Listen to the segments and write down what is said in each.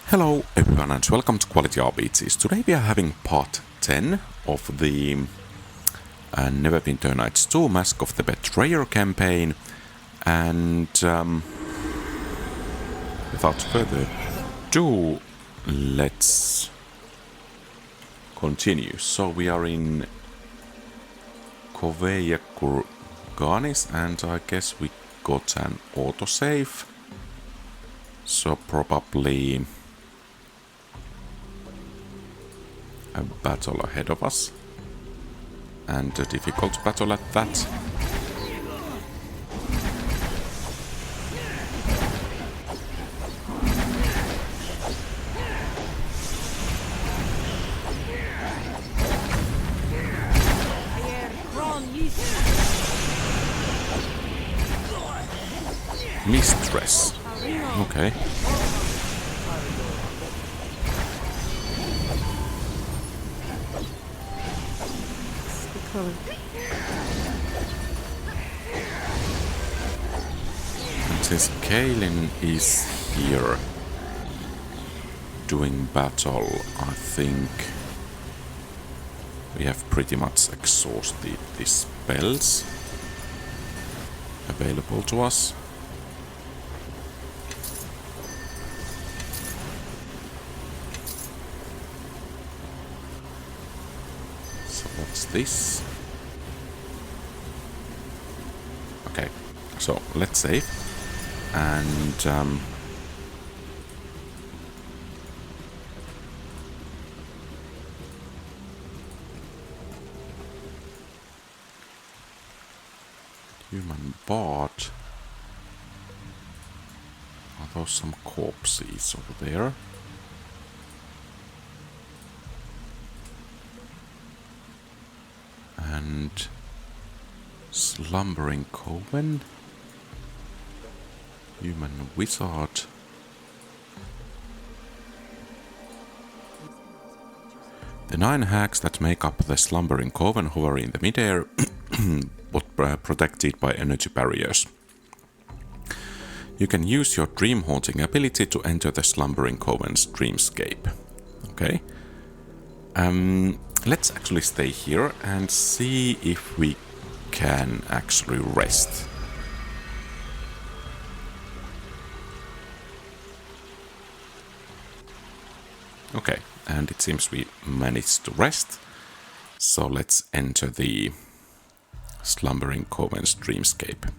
Hello everyone and welcome to QualityRPGs. Today we are having part 10 of the Neverwinter Nights 2 Mask of the Betrayer campaign, and without further ado, let's continue. So we are in Kurganis, and I guess we got an autosave, so probably a battle ahead of us, and a difficult battle at that. Mistress. Okay. And since Kaelin is here doing battle, I think we have pretty much exhausted the spells available to us. So what's this? Okay, so let's save, and human bard. Are those some corpses over there? And Slumbering Coven, human wizard. The 9 hags that make up the Slumbering Coven hover in the midair, but protected by energy barriers. You can use your dream haunting ability to enter the Slumbering Coven's dreamscape. Okay. Let's actually stay here and see if we can actually rest. Okay, and it seems we managed to rest. So let's enter the Slumbering Coven's dreamscape.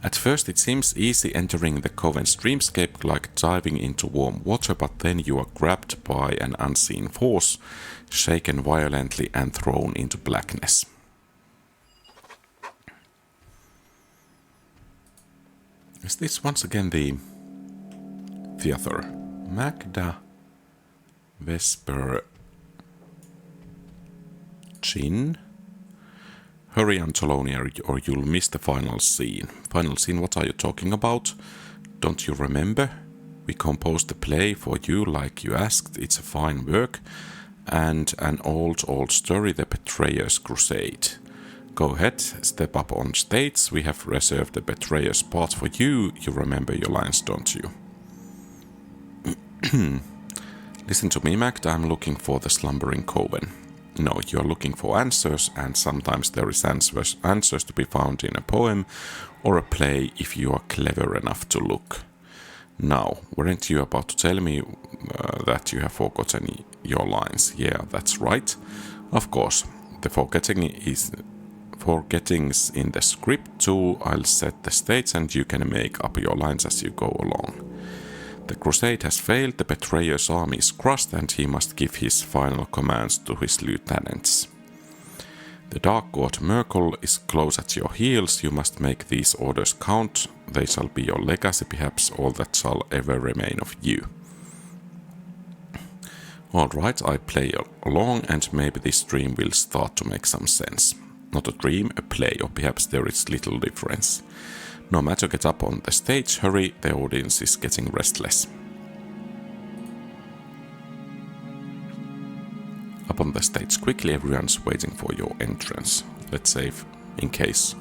At first it seems easy entering the Coven's dreamscape, like diving into warm water, but then you are grabbed by an unseen force, shaken violently and thrown into blackness. Is this once again the theater? Magda, Vesper, Jin? Hurry, Angelonia, or you'll miss the final scene. Final scene, what are you talking about? Don't you remember? We composed the play for you like you asked. It's a fine work. And an old story, The Betrayer's Crusade. Go ahead, step up on stage. We have reserved the Betrayer's part for you. You remember your lines, don't you? Listen to me, Magda. I'm looking for the Slumbering Coven. No, you're looking for answers, and sometimes there is answers to be found in a poem or a play if you are clever enough to look. Now, weren't you about to tell me that you have forgotten your lines? Yeah, that's right. Of course, the forgettings in the script too. I'll set the stage and you can make up your lines as you go along. The crusade has failed, the betrayer's army is crushed, and he must give his final commands to his lieutenants. The Dark God Merkel is close at your heels. You must make these orders count. They shall be your legacy, perhaps all that shall ever remain of you. Alright, I play along, and maybe this dream will start to make some sense. Not a dream, a play, or perhaps there is little difference. No matter, get up on the stage, hurry, the audience is getting restless. Up on the stage quickly, everyone's waiting for your entrance. Let's save in case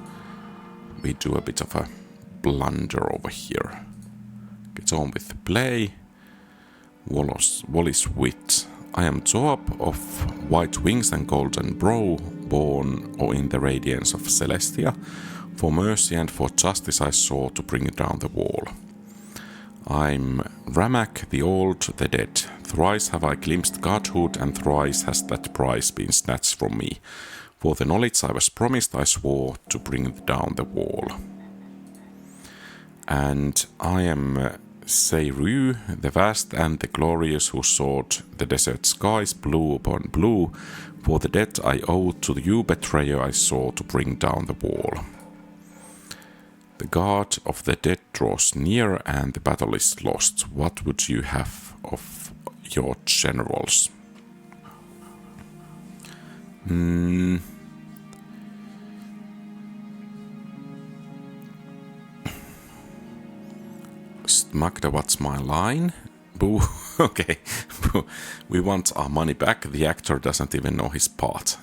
we do a bit of a blunder over here. Get on with the play. Wallis wit. I am Joab of white wings and golden brow, born in the radiance of Celestia. For mercy and for justice I saw to bring down the wall. I'm Ramak, the old, the dead. Thrice have I glimpsed godhood, and thrice has that prize been snatched from me. For the knowledge I was promised I swore to bring down the wall. And I am Seiru, the vast and the glorious, who sought the desert skies blue upon blue. For the debt I owed to you, betrayer, I saw to bring down the wall. The guard of the dead draws near, and the battle is lost. What would you have of your generals? Magda, what's my line? Boo. Okay. We want our money back. The actor doesn't even know his part.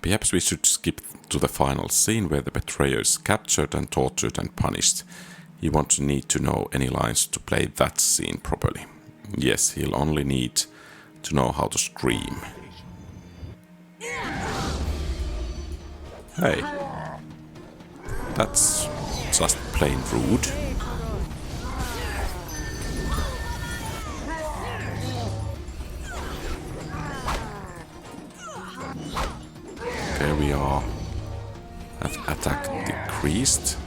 Perhaps we should skip to the final scene where the betrayer is captured and tortured and punished. You won't need to know any lines to play that scene properly. Yes, he'll only need to know how to scream. Hey. That's just plain rude. There we are. Attack decreased.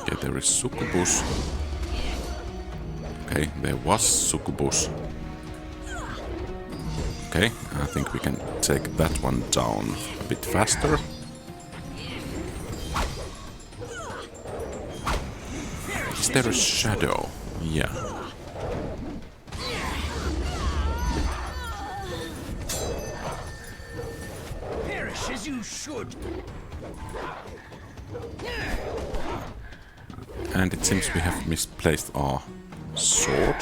Okay, there is Succubus. Okay, there was Succubus. Okay, I think we can take that one down a bit faster. Is there a shadow? Yeah. Perish as you should. And it seems we have misplaced our sword.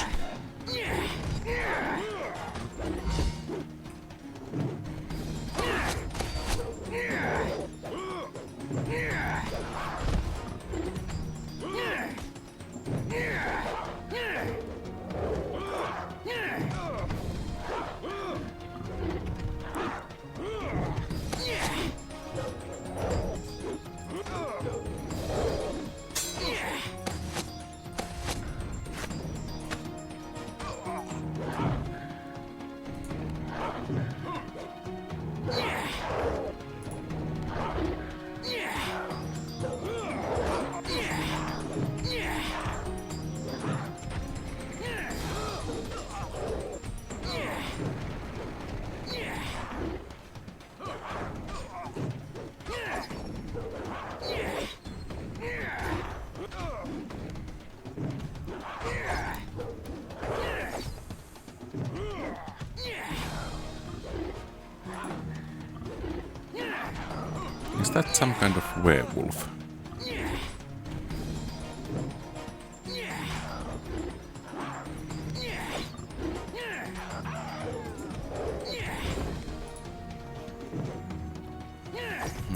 Is that some kind of werewolf?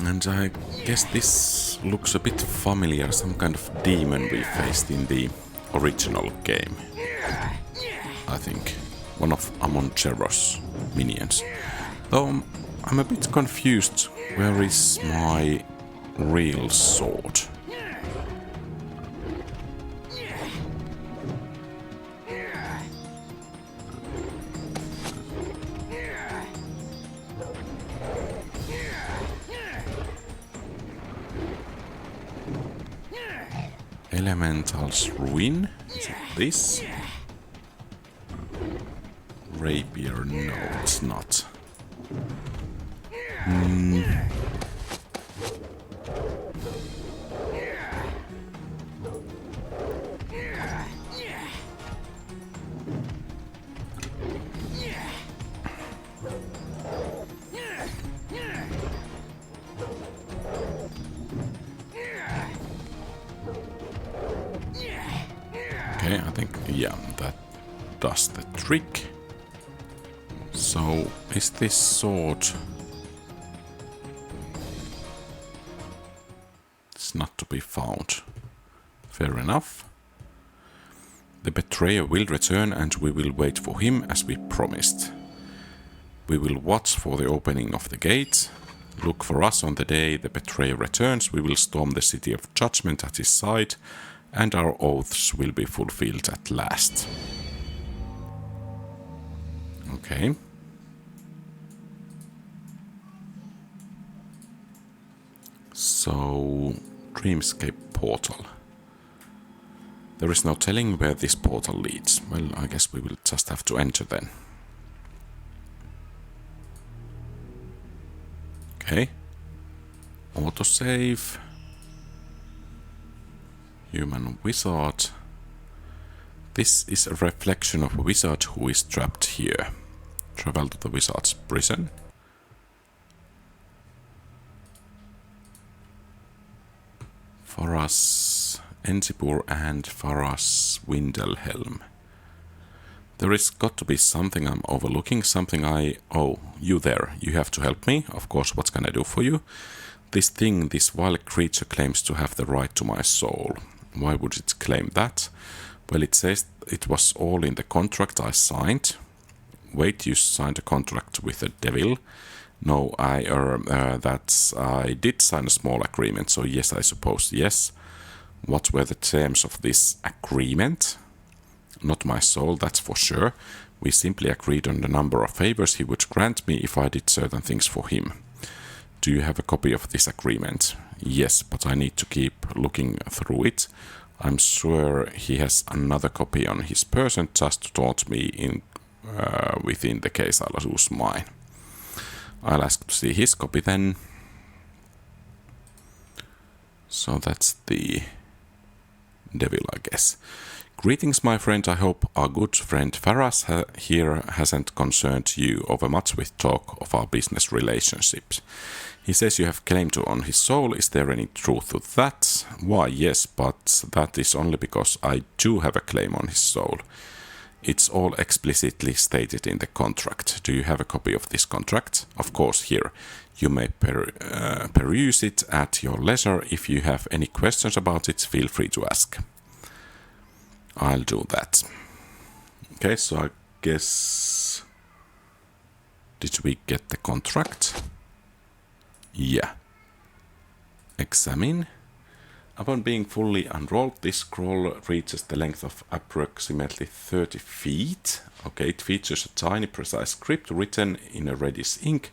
And I guess this looks a bit familiar, some kind of demon we faced in the original game. I think one of Amonchero's minions. Though I'm a bit confused, where is my real sword? Elemental's Ruin? Is it this? Rapier? No, it's not. Okay, I think, yeah, that does the trick. So, is this sword... It's not to be found. Fair enough. The betrayer will return and we will wait for him as we promised. We will watch for the opening of the gate. Look for us on the day the betrayer returns. We will storm the city of judgment at his side, and our oaths will be fulfilled at last. Okay. So, Dreamscape portal. There is no telling where this portal leads. Well, I guess we will just have to enter then. Okay. Autosave. Human wizard. This is a reflection of a wizard who is trapped here. Travel to the wizard's prison. Faras Ensipur and Faras Windelhelm. There is got to be something I'm overlooking, something I... Oh, you there. You have to help me. Of course, what can I do for you? This thing, this wild creature claims to have the right to my soul. Why would it claim that? Well, it says it was all in the contract I signed. Wait, you signed a contract with the devil? No, I did sign a small agreement, so yes, I suppose yes. What were the terms of this agreement? Not my soul, that's for sure. We simply agreed on the number of favors he would grant me if I did certain things for him. Do you have a copy of this agreement? Yes, but I need to keep looking through it. I'm sure he has another copy on his person just to taunt me within the case I'll lose mine. I'll ask to see his copy then. So that's the devil, I guess. Greetings, my friend. I hope our good friend Faras here hasn't concerned you overmuch with talk of our business relationships. He says you have claim on his soul. Is there any truth to that? Why, yes, but that is only because I do have a claim on his soul. It's all explicitly stated in the contract. Do you have a copy of this contract? Of course, here. You may peruse it at your leisure. If you have any questions about it, feel free to ask. I'll do that. Okay, so I guess... Did we get the contract? Yeah. Examine. Upon being fully unrolled, this scroll reaches the length of approximately 30 feet. Okay, it features a tiny, precise script written in a reddish ink,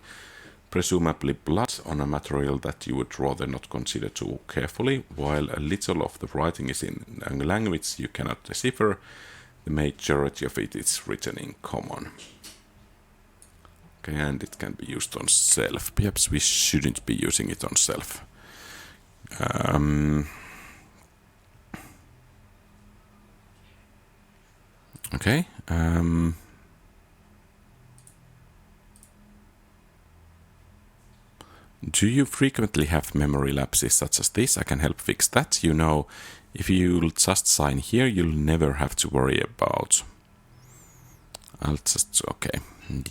presumably blood on a material that you would rather not consider too carefully. While a little of the writing is in a language you cannot decipher, the majority of it is written in common. Okay, and it can be used on self. Perhaps we shouldn't be using it on self. Okay. Do you frequently have memory lapses such as this? I can help fix that. You know, if you'll just sign here, you'll never have to worry about. I'll just... Okay.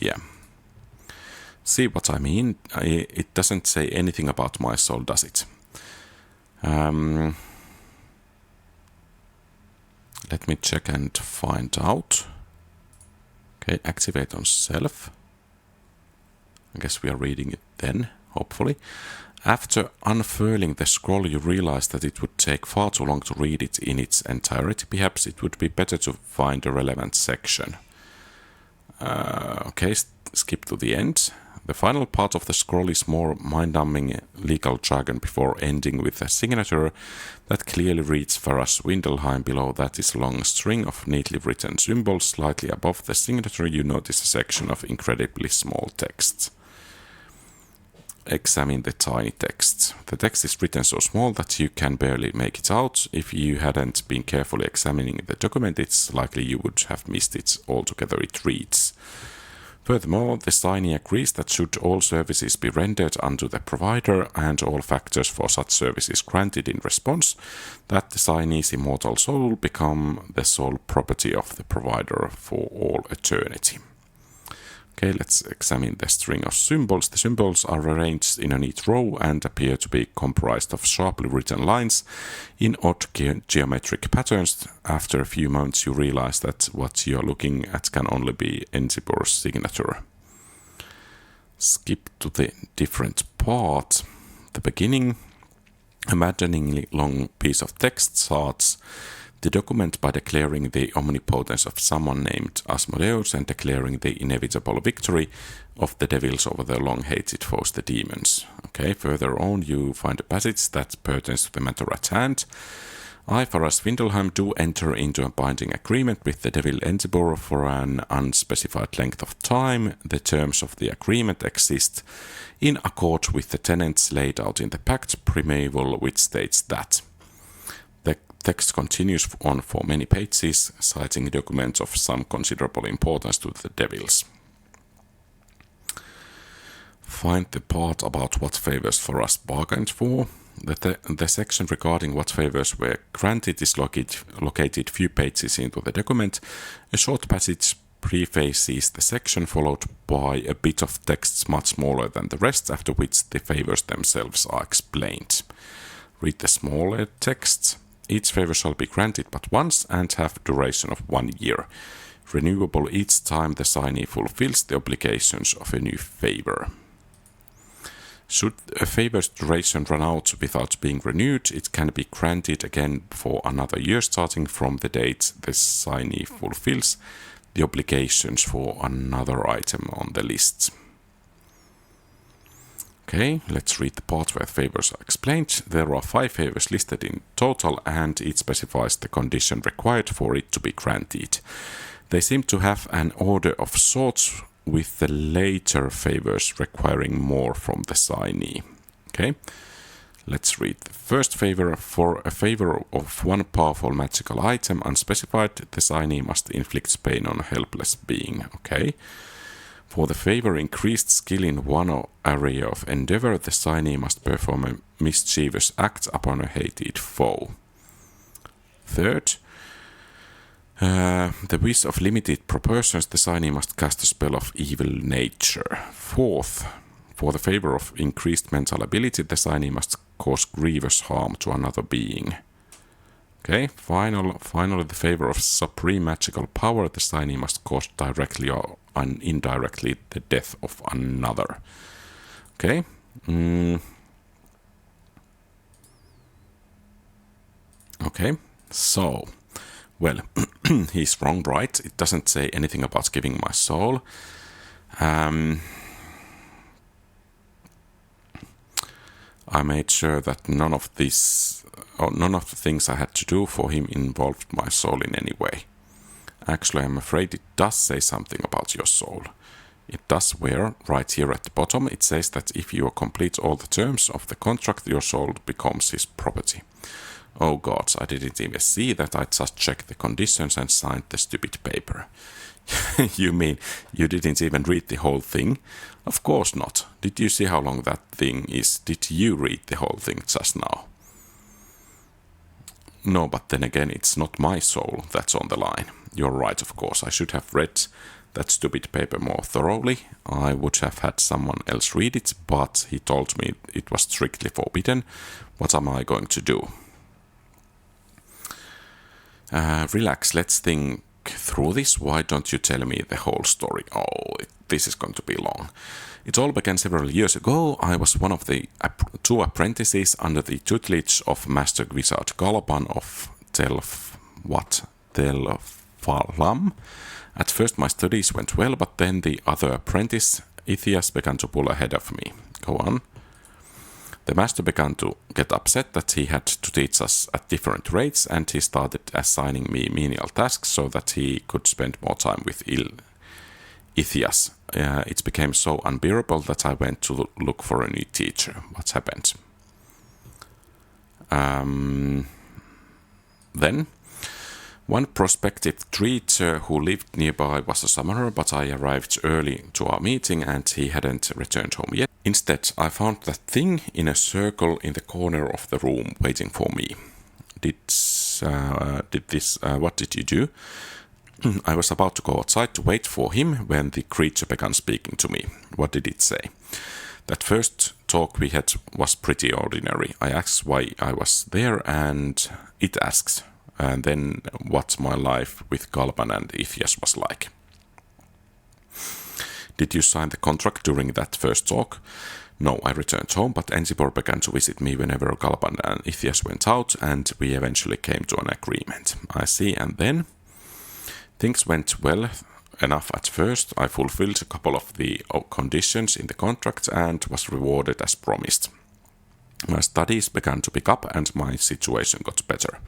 Yeah. See what I mean? It doesn't say anything about my soul, does it? Let me check and find out. Okay, activate on self. I guess we are reading it then, hopefully. After unfurling the scroll, you realize that it would take far too long to read it in its entirety. Perhaps it would be better to find a relevant section. Okay, skip to the end. The final part of the scroll is more mind-numbing legal jargon before ending with a signature that clearly reads Faras Windelheim. Below that is a long string of neatly written symbols. Slightly above the signature you notice a section of incredibly small text. Examine the tiny text. The text is written so small that you can barely make it out. If you hadn't been carefully examining the document, it's likely you would have missed it altogether. It reads: Furthermore, the signee agrees that should all services be rendered unto the provider and all factors for such services granted in response, that the signee's immortal soul become the sole property of the provider for all eternity. Okay, let's examine the string of symbols. The symbols are arranged in a neat row and appear to be comprised of sharply written lines in odd geometric patterns. After a few moments you realize that what you're looking at can only be Enzibor's signature. Skip to the different part. The beginning, a maddeningly long piece of text starts the document by declaring the omnipotence of someone named Asmodeus and declaring the inevitable victory of the devils over their long-hated foes, the demons. Okay, further on you find a passage that pertains to the matter at hand. I, Faras Vindelheim, do enter into a binding agreement with the devil Enzibor for an unspecified length of time. The terms of the agreement exist in accord with the tenets laid out in the Pact Primeval, which states that the text continues on for many pages, citing documents of some considerable importance to the devils. Find the part about what favors Faras bargained for. The section regarding what favors were granted is located few pages into the document. A short passage prefaces the section, followed by a bit of text much smaller than the rest, after which the favors themselves are explained. Read the smaller text. Each favor shall be granted but once and have duration of 1 year, renewable each time the signee fulfills the obligations of a new favor. Should a favor's duration run out without being renewed, it can be granted again for another year starting from the date the signee fulfills the obligations for another item on the list. Okay, let's read the part where favors are explained. There are 5 favors listed in total, and it specifies the condition required for it to be granted. They seem to have an order of sorts, with the later favors requiring more from the signee. Okay, let's read the first favor. For a favor of 1 powerful magical item, unspecified, the signee must inflict pain on a helpless being. Okay. For the favor increased skill in one area of endeavor, the signee must perform a mischievous act upon a hated foe. Third, the wish of limited proportions, the signee must cast a spell of evil nature. Fourth, for the favor of increased mental ability, the signee must cause grievous harm to another being. Okay, finally, the favor of supreme magical power, the signee must cause directly or indirectly the death of another. Okay. Okay, so, well, he's wrong, right? It doesn't say anything about giving my soul. I made sure that none of the things I had to do for him involved my soul in any way. Actually, I'm afraid it does say something about your soul. It does where, right here at the bottom, it says that if you complete all the terms of the contract, your soul becomes his property. Oh gods, I didn't even see that. I just checked the conditions and signed the stupid paper. You mean you didn't even read the whole thing? Of course not. Did you see how long that thing is? Did you read the whole thing just now? No, but then again, it's not my soul that's on the line. You're right, of course. I should have read that stupid paper more thoroughly. I would have had someone else read it, but he told me it was strictly forbidden. What am I going to do? Relax, let's think through this. Why don't you tell me the whole story? Oh, this is going to be long. It all began several years ago. I was one of the 2 apprentices under the tutelage of Master Wizard Caliban of Telfalam. At first my studies went well, but then the other apprentice, Ithias, began to pull ahead of me. Go on. The master began to get upset that he had to teach us at different rates, and he started assigning me menial tasks so that he could spend more time with Ithias. It became so unbearable that I went to look for a new teacher. What happened? Then, One prospective treater who lived nearby was a summoner, but I arrived early to our meeting and he hadn't returned home yet. Instead, I found that thing in a circle in the corner of the room waiting for me. What did you do? I was about to go outside to wait for him when the creature began speaking to me. What did it say? That first talk we had was pretty ordinary. I asked why I was there and it asked, and then what my life with Galban and Ithias was like. Did you sign the contract during that first talk? No, I returned home, but Ensibor began to visit me whenever Galban and Ithias went out, and we eventually came to an agreement. I see, and then? Things went well enough at first. I fulfilled a couple of the conditions in the contract and was rewarded as promised. My studies began to pick up and my situation got better.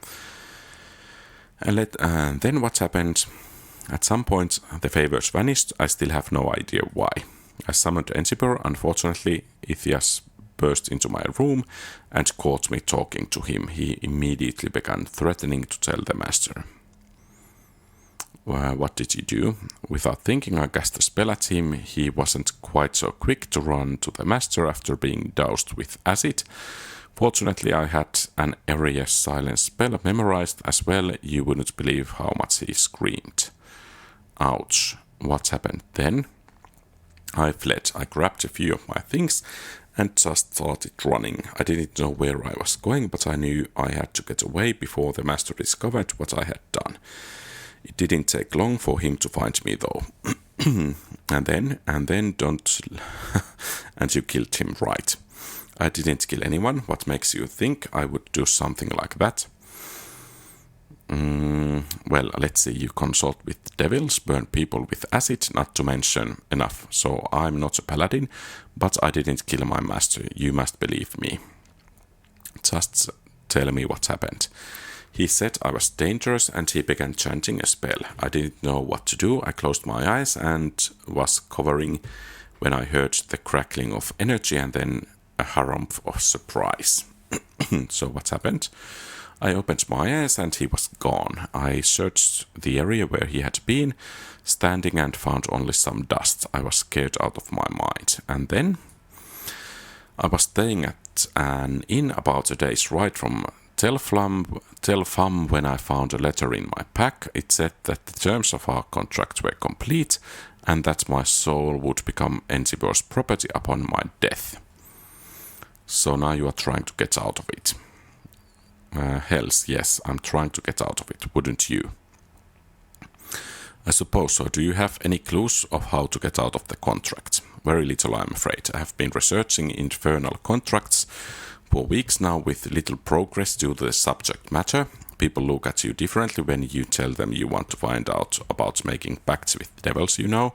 And then what happened? At some point the favors vanished. I still have no idea why. I summoned Ensibor. Unfortunately, Ithias burst into my room and caught me talking to him. He immediately began threatening to tell the master. What did you do? Without thinking, I cast a spell at him. He wasn't quite so quick to run to the master after being doused with acid. Fortunately, I had an area silence spell memorized as well. You wouldn't believe how much he screamed. Ouch. What happened then? I fled. I grabbed a few of my things and just started running. I didn't know where I was going, but I knew I had to get away before the master discovered what I had done. It didn't take long for him to find me though. and then and you killed him, right? I didn't kill anyone. What makes you think I would do something like that? Well, let's see. You consult with devils, burn people with acid, not to mention enough. So I'm not a paladin, but I didn't kill my master. You must believe me. Just tell me what happened. He said I was dangerous and he began chanting a spell. I didn't know what to do. I closed my eyes and was covering when I heard the crackling of energy and then a harumph of surprise. So what happened? I opened my eyes and he was gone. I searched the area where he had been, standing, and found only some dust. I was scared out of my mind. And then? I was staying at an inn about a day's ride from Telfam when I found a letter in my pack. It said that the terms of our contract were complete and that my soul would become Ensibor's property upon my death. So now you are trying to get out of it. Hells, yes, I'm trying to get out of it, wouldn't you? I suppose so. Do you have any clues of how to get out of the contract? Very little, I'm afraid. I have been researching infernal contracts for weeks now with little progress due to the subject matter. People look at you differently when you tell them you want to find out about making pacts with devils, you know.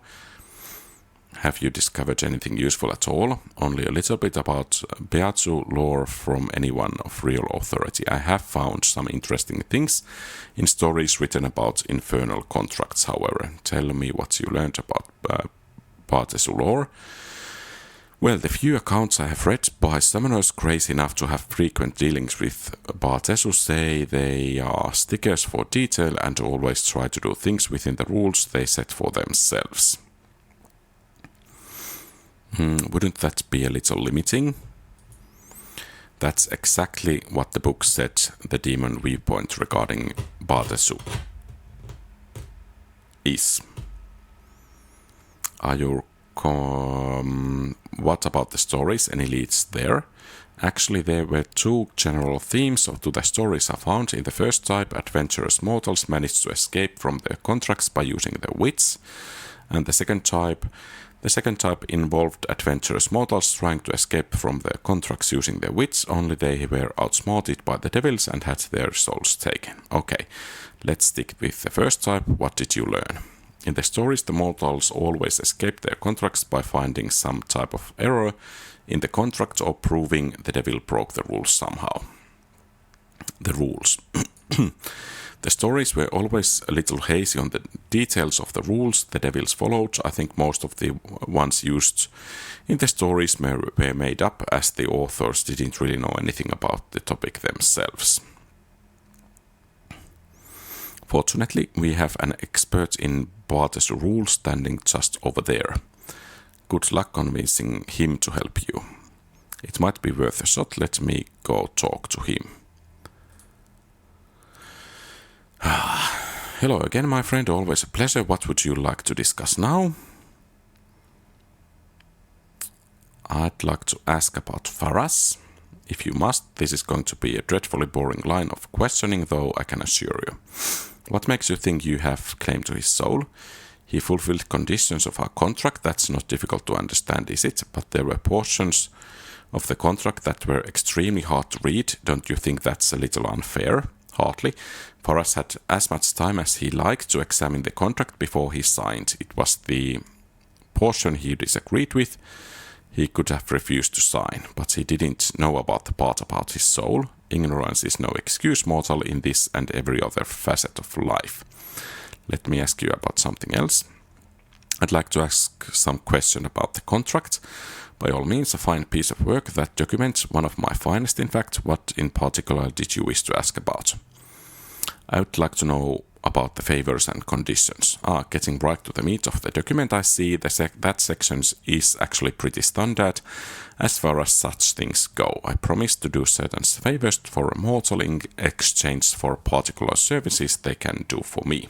Have you discovered anything useful at all? Only a little bit about Beatsu lore from anyone of real authority. I have found some interesting things in stories written about infernal contracts, however. Tell me what you learned about Beatsu lore. Well, the few accounts I have read by summoners crazy enough to have frequent dealings with Beatsu say they are stickers for detail and always try to do things within the rules they set for themselves. Wouldn't that be a little limiting? That's exactly what the book said, the demon viewpoint regarding Beatsu is. What about the stories? Any leads there? Actually, there were two general themes to the stories I found. In the first type, adventurous mortals managed to escape from their contracts by using their wits, and the second type involved adventurous mortals trying to escape from their contracts using their wits, only they were outsmarted by the devils and had their souls taken. Okay, let's stick with the first type. What did you learn? In the stories, the mortals always escaped their contracts by finding some type of error in the contract or proving the devil broke the rules somehow. The rules. The stories were always a little hazy on the details of the rules the devils followed. I think most of the ones used in the stories were made up as the authors didn't really know anything about the topic themselves. Fortunately, we have an expert in Baldur rules standing just over there. Good luck convincing him to help you. It might be worth a shot. Let me go talk to him. Hello again, my friend. Always a pleasure. What would you like to discuss now? I'd like to ask about Faras. If you must, this is going to be a dreadfully boring line of questioning, though I can assure you. What makes you think you have claim to his soul? He fulfilled conditions of our contract. That's not difficult to understand, is it? But there were portions of the contract that were extremely hard to read. Don't you think that's a little unfair? Hardly. Faras had as much time as he liked to examine the contract before he signed. It was the portion he disagreed with. He could have refused to sign, but he didn't know about the part about his soul. Ignorance is no excuse, mortal, in this and every other facet of life. Let me ask you about something else. I'd like to ask some question about the contract. By all means, a fine piece of work, that document, one of my finest in fact. What in particular did you wish to ask about? I would like to know about the favors and conditions. Getting right to the meat of the document, I see that section is actually pretty standard as far as such things go. I promise to do certain favors for a mortal in exchange for particular services they can do for me.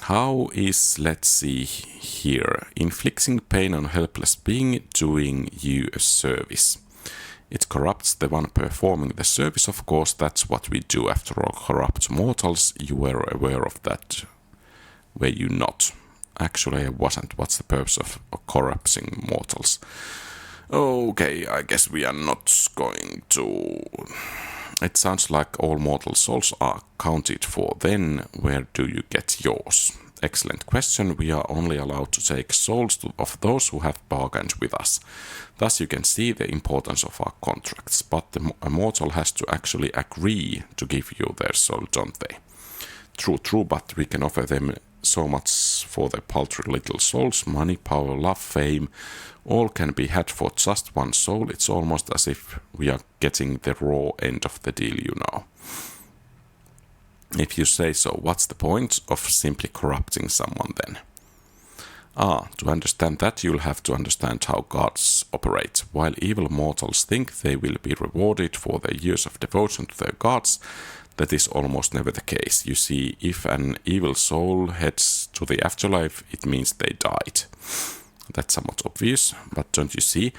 How is, let's see here, inflicting pain on helpless being doing you a service? It corrupts the one performing the service, of course, that's what we do after all, corrupt mortals. You were aware of that, were you not? Actually, I wasn't. What's the purpose of corrupting mortals? Okay, I guess we are not going to... It sounds like all mortal souls are counted for. Then, where do you get yours? Excellent question. We are only allowed to take souls of those who have bargained with us. Thus you can see the importance of our contracts, but a mortal has to actually agree to give you their soul, don't they? True, but we can offer them so much for their paltry little souls. Money, power, love, fame, all can be had for just one soul. It's almost as if we are getting the raw end of the deal, you know. If you say so, what's the point of simply corrupting someone then? To understand that, you'll have to understand how gods operate. While evil mortals think they will be rewarded for their years of devotion to their gods, that is almost never the case. You see, if an evil soul heads to the afterlife, it means they died. That's somewhat obvious, but don't you see?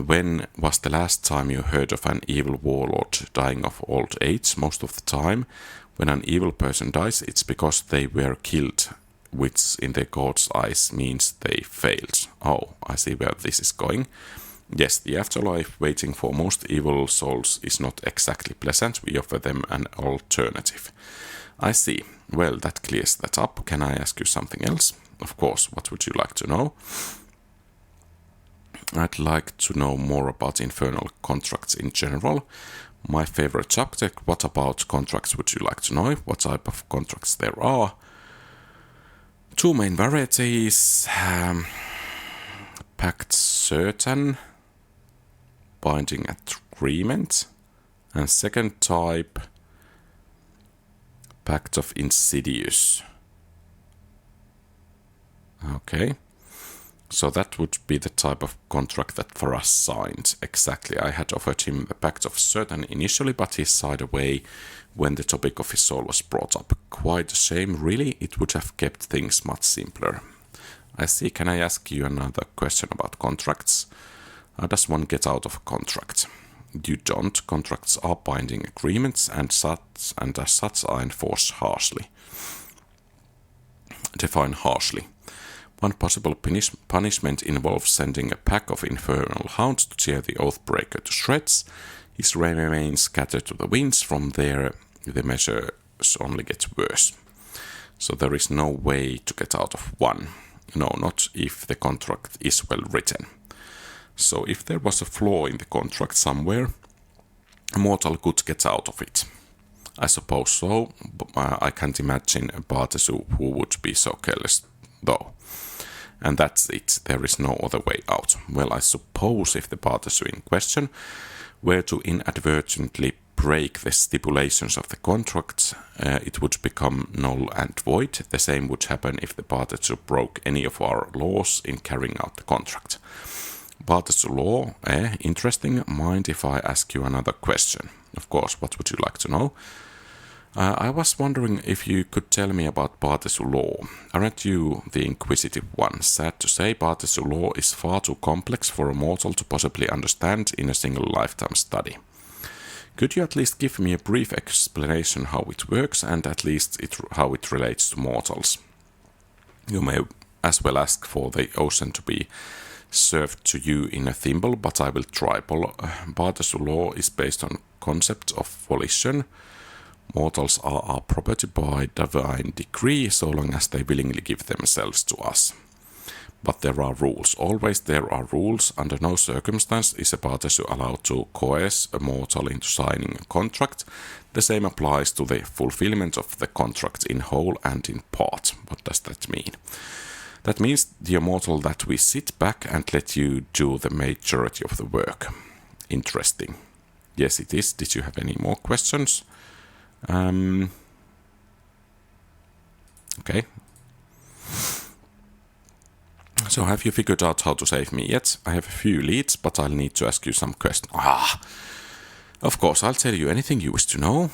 When was the last time you heard of an evil warlord dying of old age? Most of the time, when an evil person dies, it's because they were killed, which in the god's eyes means they failed. Oh, I see where this is going. Yes, the afterlife waiting for most evil souls is not exactly pleasant. We offer them an alternative. I see. Well, that clears that up. Can I ask you something else? Of course, what would you like to know? I'd like to know more about infernal contracts in general. My favorite subject. What about contracts would you like to know? What type of contracts there are? Two main varieties. Pact certain, binding agreement, and second type, pact of insidious. Okay, so that would be the type of contract that Faras signed. Exactly, I had offered him the pact of certain initially, but he sighed away when the topic of his soul was brought up. Quite a shame, really. It would have kept things much simpler. I see. Can I ask you another question about contracts? How does one get out of a contract? You don't. Contracts are binding agreements and as such are enforced harshly. Define harshly. One possible punishment involves sending a pack of infernal hounds to tear the oathbreaker to shreds. His remains scattered to the winds. From there, the measures only get worse. So there is no way to get out of one. No, not if the contract is well written. So if there was a flaw in the contract somewhere, a mortal could get out of it. I suppose so. I can't imagine a Baldur who would be so careless, though. And that's it. There is no other way out. Well, I suppose if the Baldur in question were to inadvertently break the stipulations of the contract, it would become null and void. The same would happen if the parties broke any of our laws in carrying out the contract. Parties law, interesting. Mind if I ask you another question? Of course, what would you like to know? I was wondering if you could tell me about Parties law. Aren't you the inquisitive one? Sad to say, Parties law is far too complex for a mortal to possibly understand in a single lifetime study. Could you at least give me a brief explanation how it works and at least how it relates to mortals? You may as well ask for the ocean to be served to you in a thimble, but I will try. Parties law is based on concept of volition. Mortals are our property by divine decree, so long as they willingly give themselves to us. But there are rules. Always there are rules. Under no circumstance is a party allowed to coerce a mortal into signing a contract. The same applies to the fulfillment of the contract in whole and in part. What does that mean? That means, dear mortal, that we sit back and let you do the majority of the work. Interesting. Yes, it is. Did you have any more questions? Okay. So have you figured out how to save me yet? I have a few leads, but I'll need to ask you some questions. Of course, I'll tell you anything you wish to know.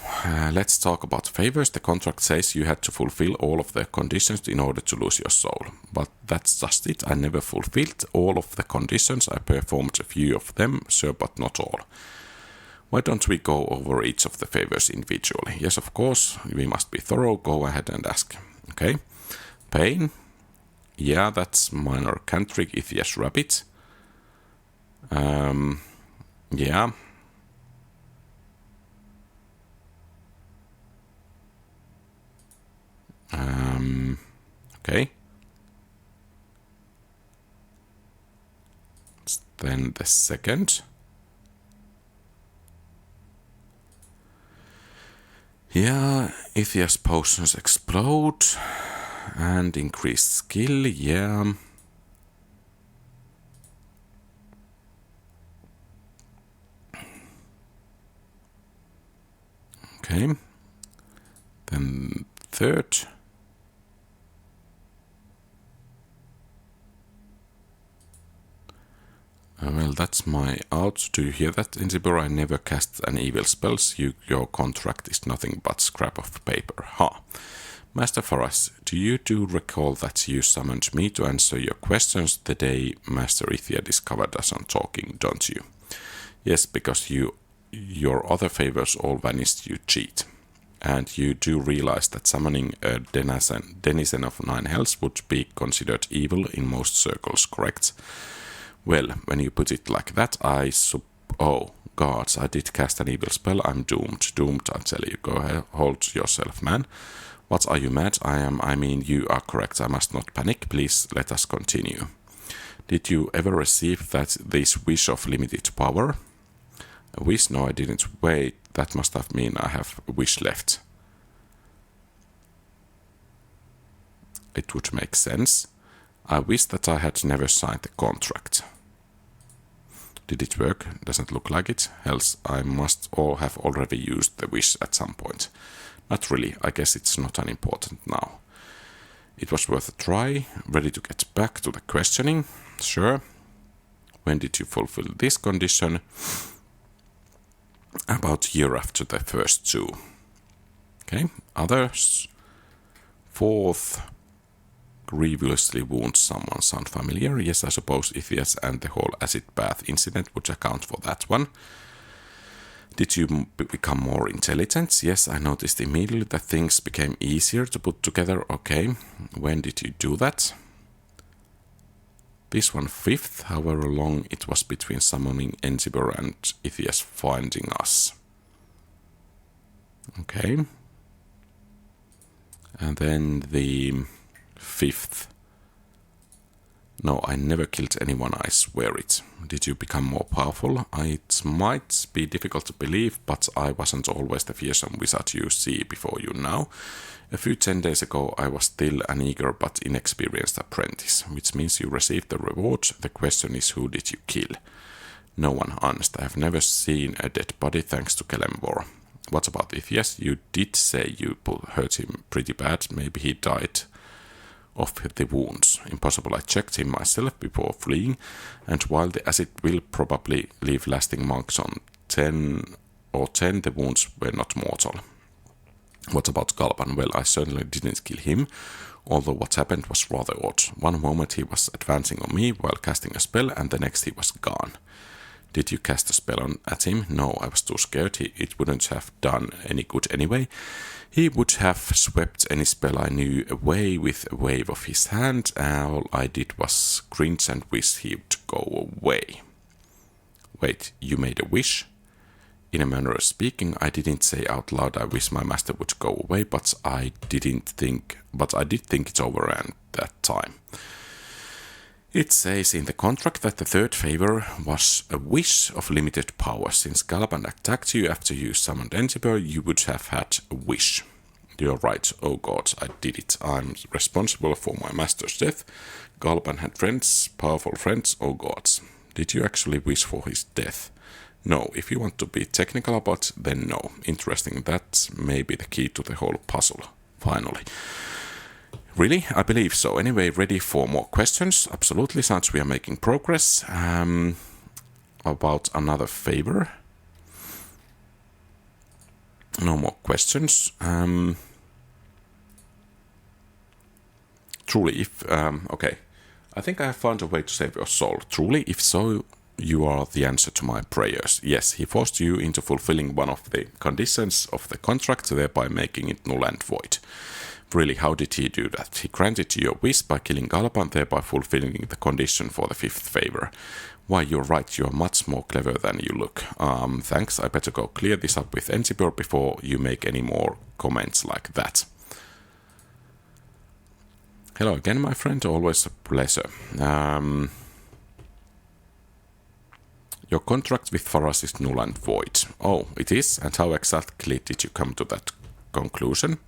Let's talk about favors. The contract says you had to fulfill all of the conditions in order to lose your soul. But that's just it. I never fulfilled all of the conditions. I performed a few of them, sure, but not all. Why don't we go over each of the favors individually? Yes, of course, we must be thorough. Go ahead and ask. Okay. Pain. Yeah, that's minor cantric, Ithias Rabbit. Yeah. Okay. Then the second. Yeah, Ithias potions explode and increased skill, yeah. Okay. Then third. Well, that's my out. Do you hear that, Inzibur? I never cast an evil spells. Your contract is nothing but scrap of paper. Ha. Master Faras, do you recall that you summoned me to answer your questions the day Master Ithia discovered us on talking, don't you? Yes, because your other favors all vanished, you cheat. And you do realize that summoning a denizen of 9 hells would be considered evil in most circles, correct? Well, when you put it like that, oh, gods, I did cast an evil spell. I'm doomed. Doomed, I tell you. Go ahead, hold yourself, man. What, are you mad? I mean, you are correct. I must not panic. Please, let us continue. Did you ever receive this wish of limited power? A wish? No, I didn't. Wait, that must have mean I have a wish left. It would make sense. I wish that I had never signed the contract. Did it work? Doesn't look like it. Else I must all have already used the wish at some point. Not really. I guess it's not unimportant now. It was worth a try. Ready to get back to the questioning? Sure. When did you fulfill this condition? About a year after the first two. Okay. Others. Fourth. Grievously wound someone. Sound familiar? Yes, I suppose Ithias and the whole acid bath incident would account for that one. Did you become more intelligent? Yes, I noticed immediately that things became easier to put together. Okay, when did you do that? This one fifth, however long it was between summoning Enzibur and Ithias finding us. Okay. And then the fifth. No, I never killed anyone, I swear it. Did you become more powerful? It might be difficult to believe, but I wasn't always the fearsome wizard you see before you now. A few 10 days ago I was still an eager but inexperienced apprentice, which means you received the reward. The question is, who did you kill? No one honest. I have never seen a dead body thanks to Kelemvor. What about if yes, you did say you hurt him pretty bad, maybe he died of the wounds. Impossible, I checked him myself before fleeing, and while the acid will probably leave lasting marks on 10, the wounds were not mortal. What about Galban? Well, I certainly didn't kill him, although what happened was rather odd. One moment he was advancing on me while casting a spell, and the next he was gone. Did you cast a spell at him? No, I was too scared. It wouldn't have done any good anyway. He would have swept any spell I knew away with a wave of his hand. All I did was cringe and wish he would go away. Wait, you made a wish? In a manner of speaking, I didn't say out loud I wish my master would go away, but I did think it over at that time. It says in the contract that the third favor was a wish of limited power. Since Galban attacked you after you summoned Entibur, you would have had a wish. You're right. Oh god, I did it. I'm responsible for my master's death. Galban had friends, powerful friends. Oh gods. Did you actually wish for his death? No. If you want to be technical about it, then no. Interesting. That may be the key to the whole puzzle. Finally. Really? I believe so. Anyway, ready for more questions? Absolutely, sounds we are making progress. About another favor. No more questions. Truly, if... okay. I think I have found a way to save your soul. Truly, if so, you are the answer to my prayers. Yes, he forced you into fulfilling one of the conditions of the contract, thereby making it null and void. Really, how did he do that? He granted you your wish by killing Galban, thereby fulfilling the condition for the fifth favor. Why, you're right, you're much more clever than you look. Thanks, I better go clear this up with Entibur before you make any more comments like that. Hello again, my friend, always a pleasure. Your contract with Faras is null and void. Oh, it is? And how exactly did you come to that conclusion?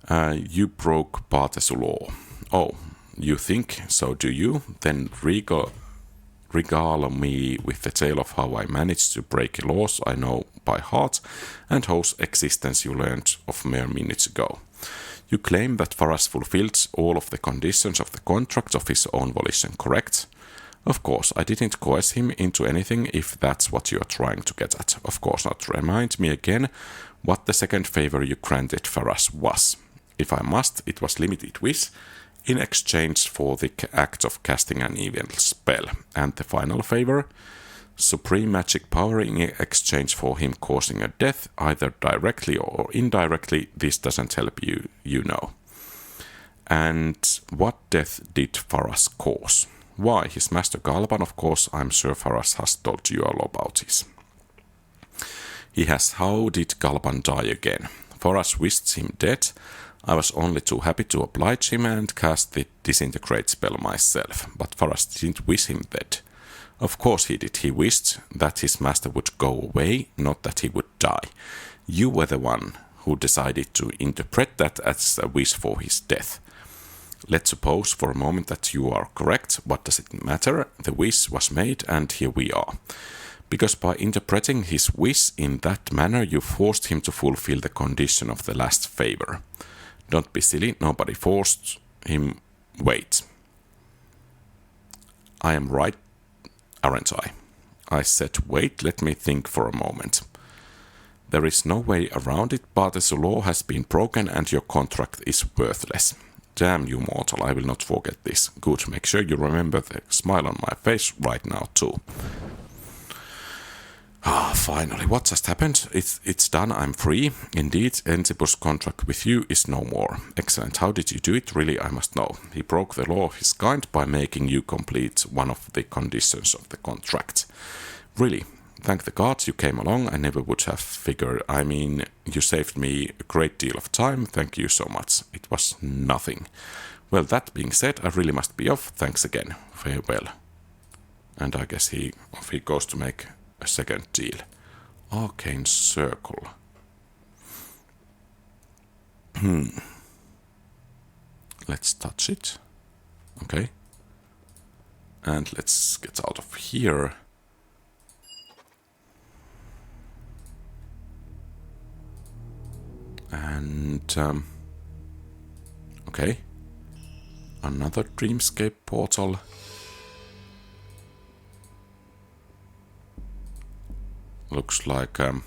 You broke Pate's law. Oh, you think? So do you? Then regale me with the tale of how I managed to break laws I know by heart and whose existence you learned of mere minutes ago. You claim that Faras fulfilled all of the conditions of the contract of his own volition, correct? Of course, I didn't coerce him into anything if that's what you're trying to get at. Of course not. Remind me again what the second favor you granted Faras was. If I must, it was limited wish in exchange for the act of casting an evil spell. And the final favor, supreme magic power in exchange for him causing a death, either directly or indirectly. This doesn't help you, you know. And what death did Faras cause? Why, his master Galban, of course. I'm sure Faras has told you all about this. He has. How did Galban die again? Faras wished him dead. I was only too happy to oblige him and cast the disintegrate spell myself, but Faras didn't wish him dead. Of course he did. He wished that his master would go away, not that he would die. You were the one who decided to interpret that as a wish for his death. Let's suppose for a moment that you are correct. What does it matter? The wish was made, and here we are. Because by interpreting his wish in that manner, you forced him to fulfill the condition of the last favor. Don't be silly, nobody forced him. Wait. I am right, aren't I? I said wait, let me think for a moment. There is no way around it, but the law has been broken and your contract is worthless. Damn you mortal, I will not forget this. Good, make sure you remember the smile on my face right now too. Finally, what just happened? It's done, I'm free. Indeed, Entibur's contract with you is no more. Excellent, how did you do it? Really, I must know. He broke the law of his kind by making you complete one of the conditions of the contract. Really, thank the gods you came along. I never would have figured. I mean, you saved me a great deal of time. Thank you so much. It was nothing. Well, that being said, I really must be off. Thanks again. Farewell. And I guess he goes to make a second deal. Arcane Circle. Let's touch it. Okay. And let's get out of here. And okay, another dreamscape portal. Looks like a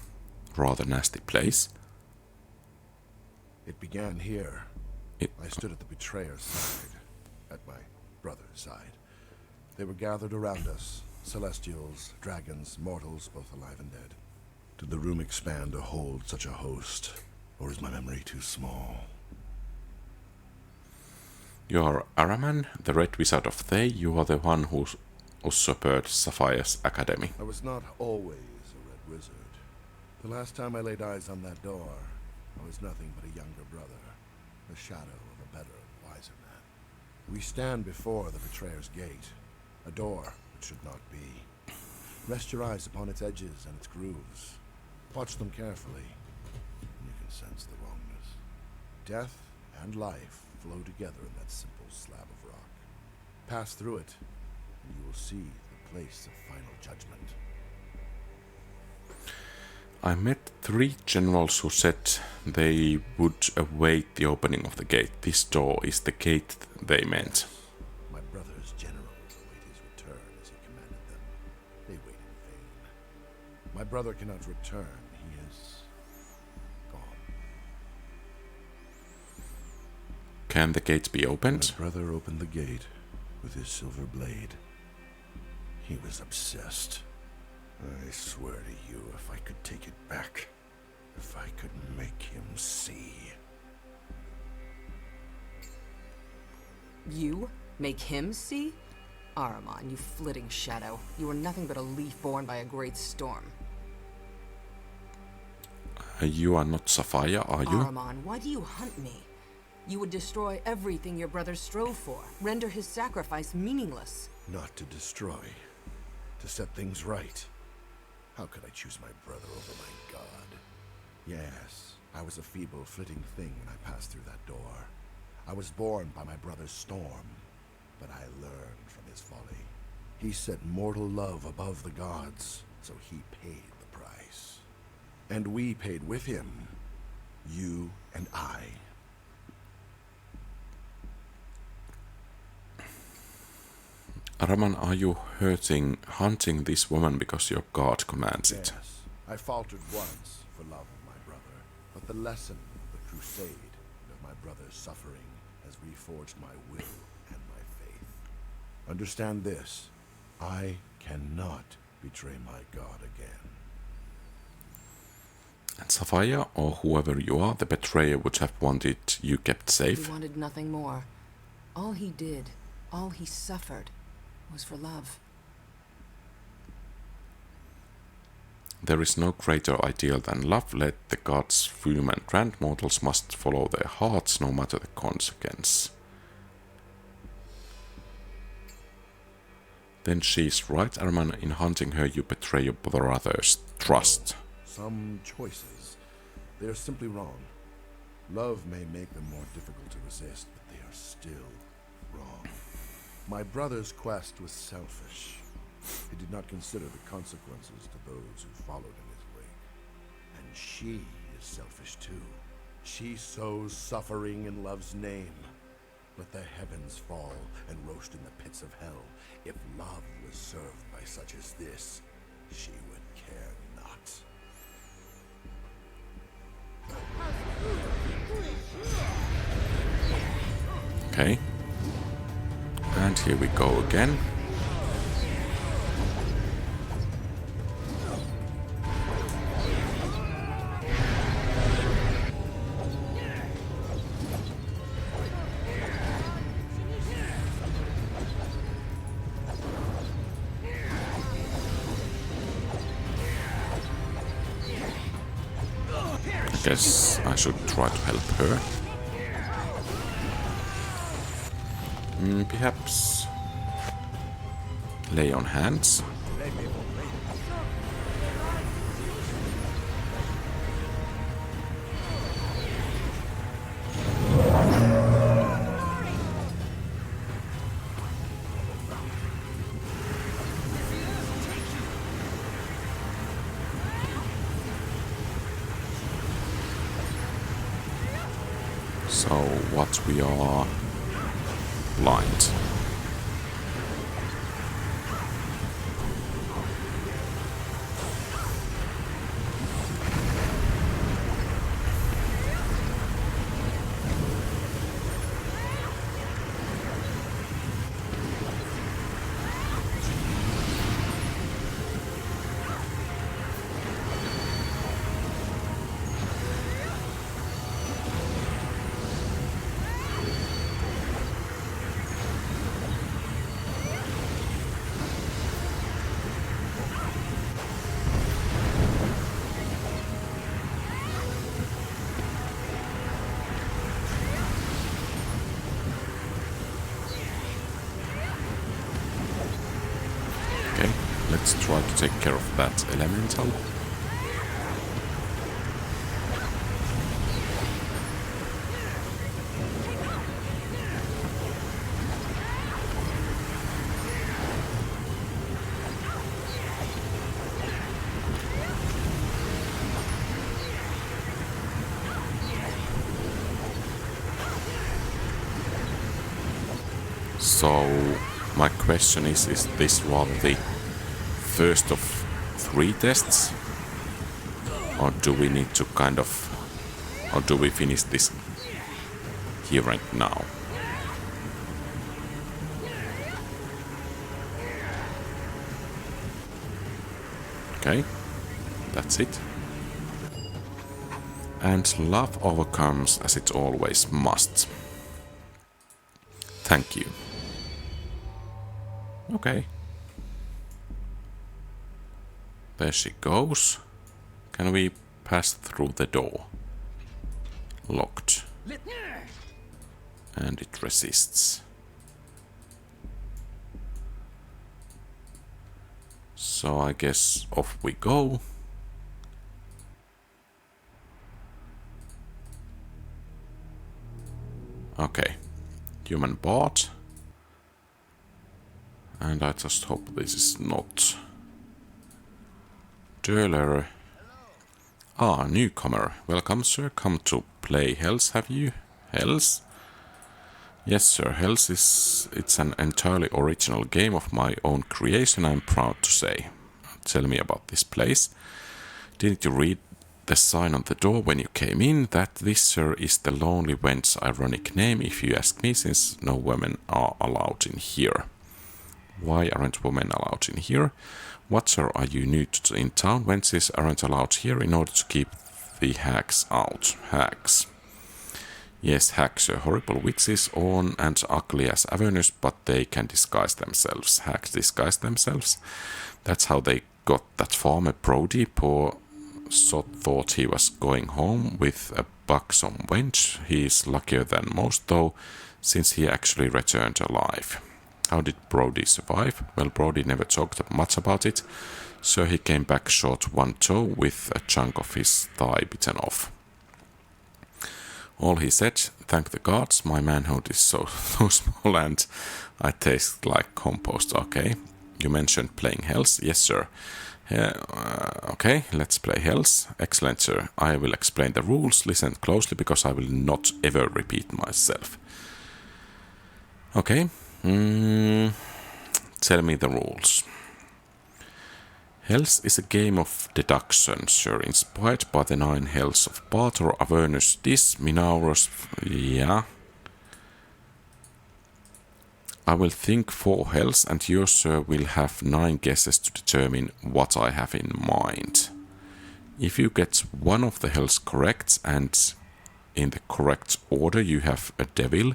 rather nasty place. It began here. I stood at the betrayer's side, at my brother's side. They were gathered around us, celestials, dragons, mortals, both alive and dead. Did the room expand to hold such a host, or is my memory too small? You are Araman, the Red Wizard of Thay. You are the one who usurped Sapphire's academy. I was not always a red wizard. The last time I laid eyes on that door, I was nothing but a younger brother, the shadow of a better, wiser man. We stand before the betrayer's gate, a door that should not be. Rest your eyes upon its edges and its grooves. Watch them carefully, and you can sense the wrongness. Death and life flow together in that simple slab of rock. Pass through it, and you will see the place of final judgment. I met 3 generals who said they would await the opening of the gate. This door is the gate they meant. My brother's generals await his return as he commanded them. They wait in vain. My brother cannot return. He is gone. Can the gate be opened? My brother opened the gate with his silver blade. He was obsessed. I swear to you, if I could take it back, if I could make him see. You? Make him see? Ahriman, you flitting shadow. You are nothing but a leaf born by a great storm. You are not Sapphire, are you? Ahriman, why do you hunt me? You would destroy everything your brother strove for, render his sacrifice meaningless. Not to destroy, to set things right. How could I choose my brother over my god? Yes, I was a feeble, flitting thing when I passed through that door. I was born by my brother's storm, but I learned from his folly. He set mortal love above the gods, so he paid the price. And we paid with him, you and I. Araman, are you hunting this woman because your god commands it? Yes, I faltered once for love of my brother, but the lesson of the crusade and of my brother's suffering has reforged my will and my faith. Understand this, I cannot betray my god again. And Sapphire, or whoever you are, the betrayer would have wanted you kept safe. He wanted nothing more. All he did, all he suffered, was for love. There is no greater ideal than love. Let the gods fume and grand mortals must follow their hearts, no matter the consequence. Then she's right, Araman. In hunting her, you betray your brother's trust. Some choices, they are simply wrong. Love may make them more difficult to resist, but they are still wrong. My brother's quest was selfish. He did not consider the consequences to those who followed in his wake. And she is selfish too. She sows suffering in love's name. Let the heavens fall and roast in the pits of hell. If love was served by such as this, she would care not. Okay. And here we go again. I guess I should try to help her. Perhaps lay on hands. So what we are blind. Let's try to take care of that elemental. So my question is this one the first of 3 tests? Or do we need to or do we finish this here and now? Okay, that's it. And love overcomes as it always must. Thank you. Okay. There she goes. Can we pass through the door? Locked. And it resists. So I guess off we go. Okay. Human bot. And I just hope this is not Döler. Ah, newcomer. Welcome, sir. Come to play Hells, have you? Hells? Yes, sir. Hells it's an entirely original game of my own creation, I'm proud to say. Tell me about this place. Didn't you read the sign on the door when you came in? That this, sir, is the Lonely Wench's ironic name, if you ask me, since no women are allowed in here. Why aren't women allowed in here? What, sir, are you new in town? Wenches aren't allowed here in order to keep the hags out. Hags. Yes, hags are horrible witches, on and ugly as Avernus, but they can disguise themselves. Hags disguise themselves. That's how they got that farmer Brody. Poor sod thought he was going home with a buxom wench. He's luckier than most, though, since he actually returned alive. How did Brody survive? Well, Brody never talked much about it, so he came back short one toe with a chunk of his thigh bitten off. All he said, thank the gods, my manhood is so small and I taste like compost. Okay, you mentioned playing Hells. Yes, sir. Okay, let's play Hells. Excellent, sir. I will explain the rules. Listen closely, because I will not ever repeat myself. Okay. Tell me the rules. Hells is a game of deduction, sir, inspired by the 9 hells of Baldur, Avernus, Dis, Minauros. Yeah. I will think 4 hells, and you, sir, will have 9 guesses to determine what I have in mind. If you get one of the hells correct, and in the correct order, you have a devil.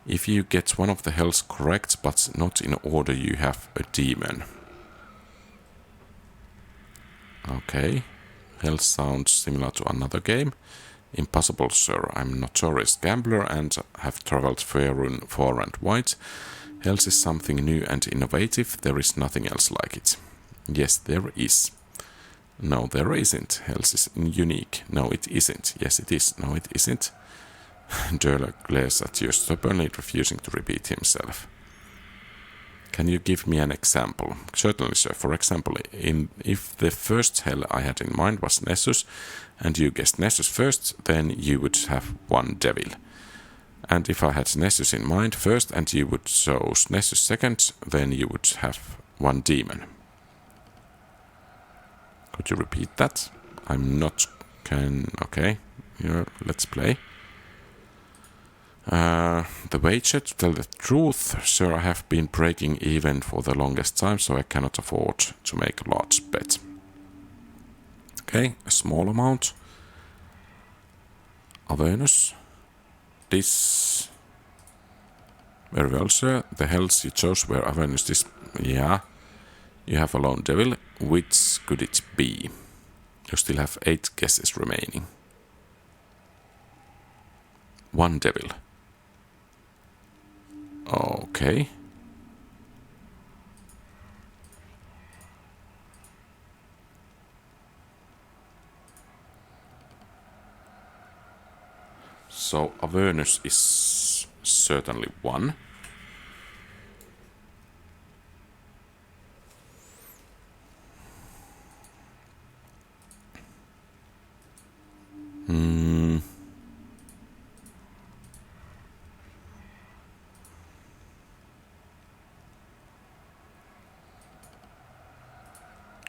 If you get one of the hells correct, but not in order, you have a demon. Okay. Hell sounds similar to another game. Impossible, sir. I'm a notorious gambler and have traveled Faerun far and wide. Hells is something new and innovative. There is nothing else like it. Yes, there is. No, there isn't. Hells is unique. No, it isn't. Yes, it is. No, it isn't. Döler glares at you, stubbornly refusing to repeat himself. Can you give me an example? Certainly, sir. For example, if the first hell I had in mind was Nessus, and you guessed Nessus first, then you would have 1 devil. And if I had Nessus in mind first and you would choose Nessus second, then you would have 1 demon. Could you repeat that? I'm not okay. Here, let's play. The wager, to tell the truth, sir, I have been breaking even for the longest time, so I cannot afford to make a large bet. Okay, a small amount. Avernus. This... Very well, sir. The hells you chose were Avernus this... Yeah. You have a lone devil. Which could it be? You still have 8 guesses remaining. 1 devil. Okay. So Avernus is certainly 1.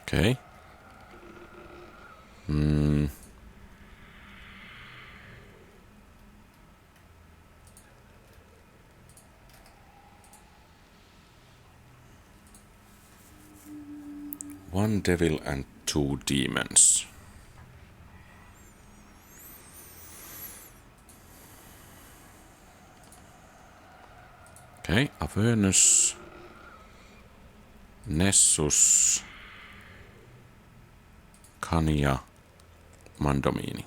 Okay. One devil and 2 demons. Okay, Avernus, Nessus, Kania, Mandomini.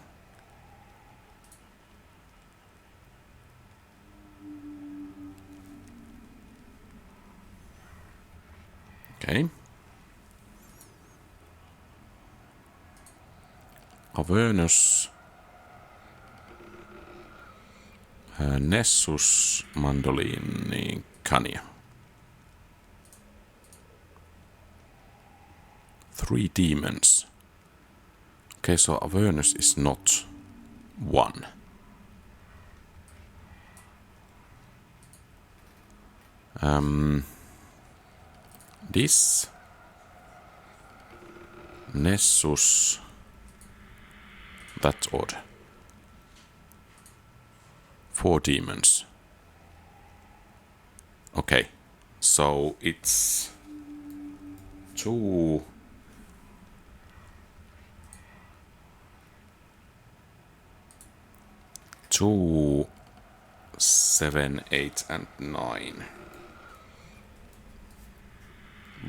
Okay. Avernus, Nessus, Mandolini, Kania. 3 demons. Okay, so Avernus is not 1. This Nessus, that odd. 4 demons. Okay, so it's 2. 2, 7, 8, and 9.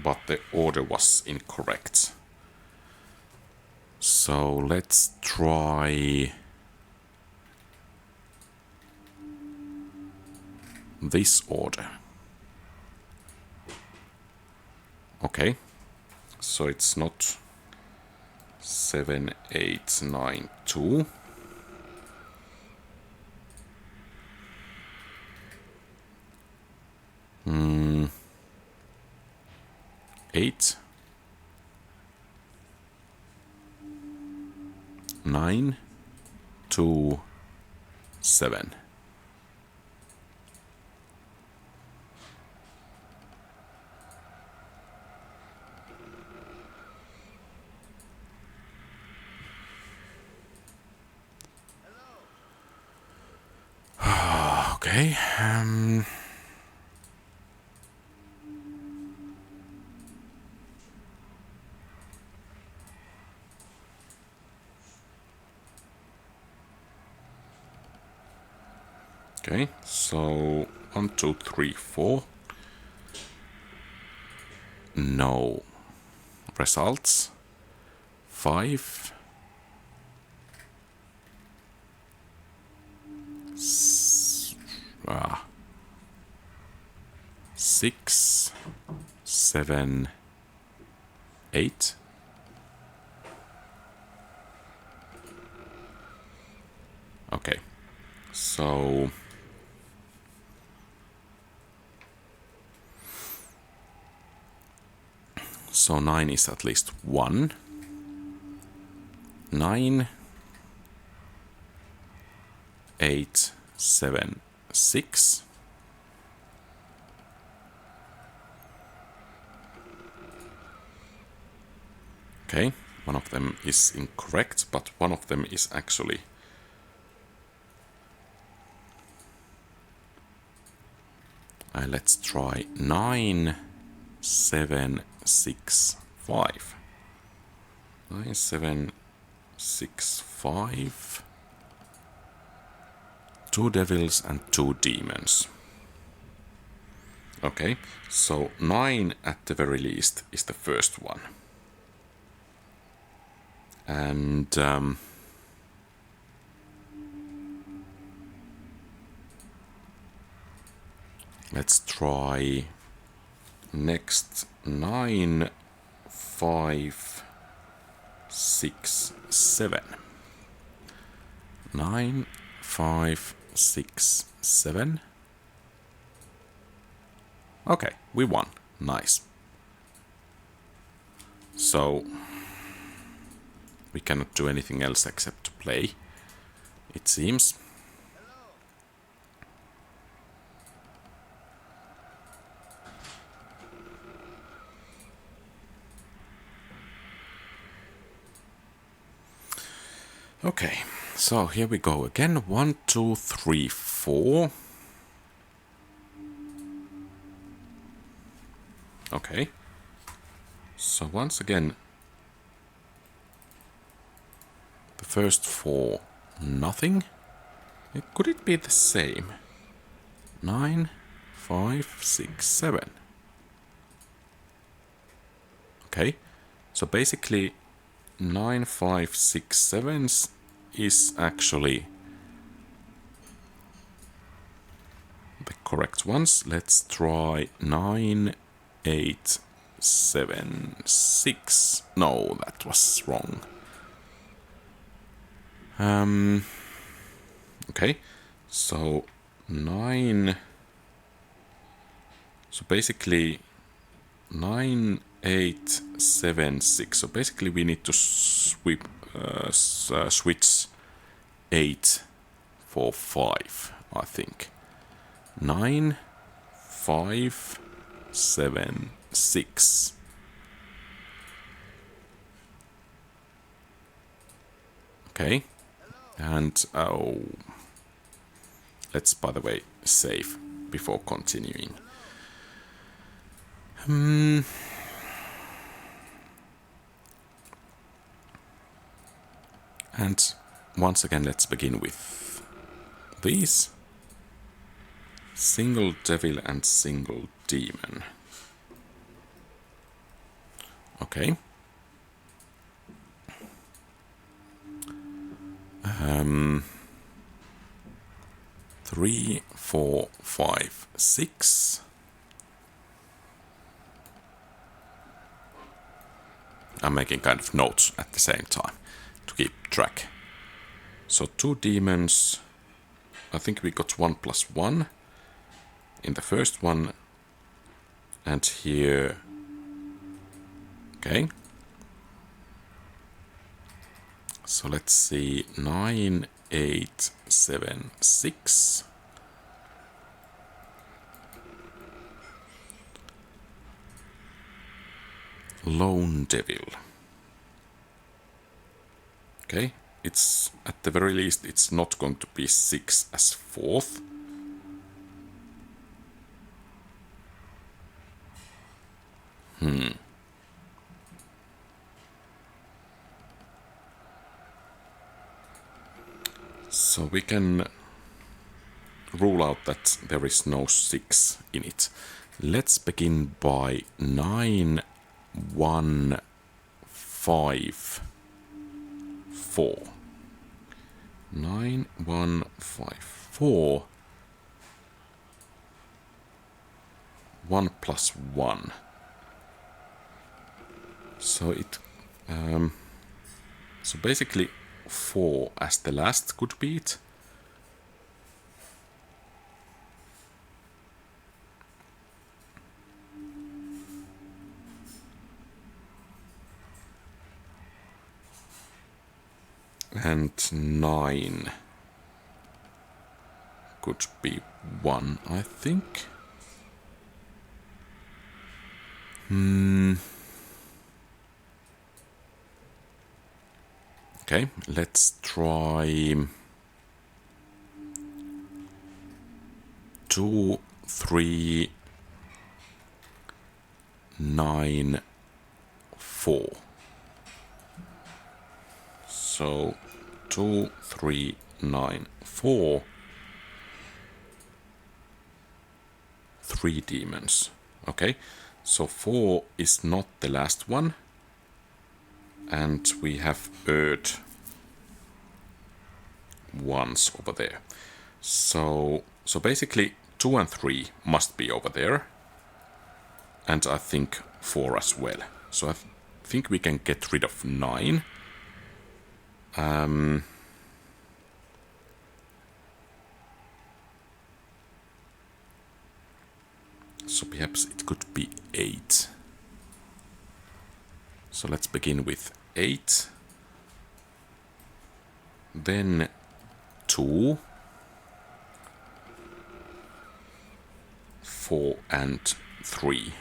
But the order was incorrect. So let's try this order. Okay, so it's not 7, 8, 9, 2. 8, 9, 2, 7. Okay. Okay, so 1, 2, 3, 4. No results. 5. 6, 7, 8. Okay, so So 9 is at least 1. 9, 8, 7, 6. Okay, one of them is incorrect, but one of them is actually... let's try 9, 7, 6, 5. 9, 7, 6, 5. 2 devils and 2 demons. Okay, so 9 at the very least is the first one. And let's try next 9, 5, 6, 7. 9, 5, 6, 7. Okay, we won. Nice. So we cannot do anything else except to play, it seems. Okay, so here we go again. 1, 2, 3, 4. Okay. So once again, the first 4, nothing. Could it be the same? 9, 5, 6, 7. Okay, so basically 9, 5, 6, 7 is actually the correct ones. Let's try 9, 8, 7, 6. No, that was wrong. Okay, so 9. So basically 9, 8, 7, 6. So basically we need to switch 8 for 5, I think. 9, 5, 7, 6. Okay. And let's, by the way, save before continuing. And once again, let's begin with these. Single devil and single demon. Okay. 3, 4, 5, 6. I'm making kind of notes at the same time to keep track. So 2 demons. I think we got 1 plus 1 in the first one. And here... Okay. So let's see. 9, 8, 7, 6. Lone devil. Okay, it's at the very least it's not going to be 6 as 4th. So we can rule out that there is no 6 in it. Let's begin by 9, 1, 5, 4. 9, 1, 5, 4. 1 plus 1. So it... so basically 4 as the last could be it. And 9 could be 1, I think. Okay, let's try 2, 3, 9, 4. So 2, 3, 9, 4. 3 demons. Okay, so 4 is not the last one. And we have Earth ones over there. So basically 2 and 3 must be over there. And I think 4 as well. So I think we can get rid of 9. So perhaps it could be 8. So let's begin with 8. Then 2. 4 and 3.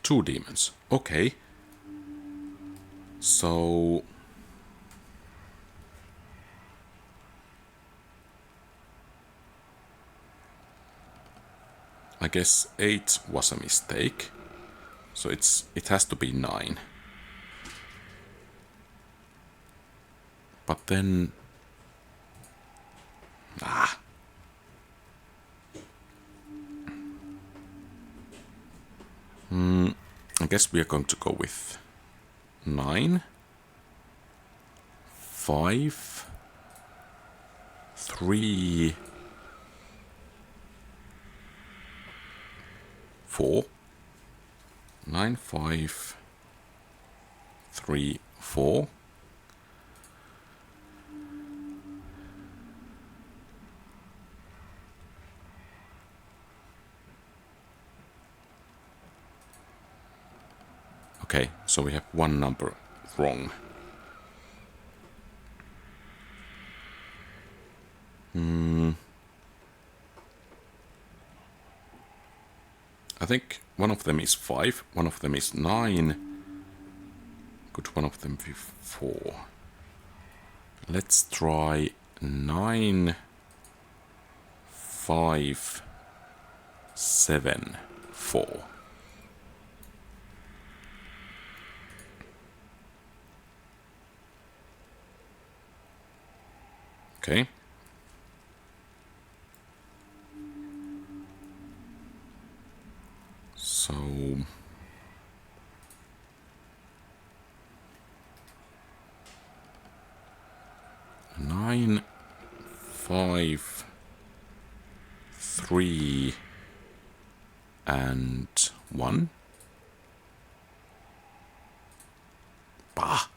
Two demons. Okay. So I guess 8 was a mistake. So it has to be 9. But then I guess we are going to go with 9, 5, 3, 4. 9, 5, 3, 4. Okay, so we have one number wrong. I think one of them is 5, one of them is 9. Could one of them be 4? Let's try 9, 5, 7, 4. Okay. So 9, 5, 3, and 1. Bah.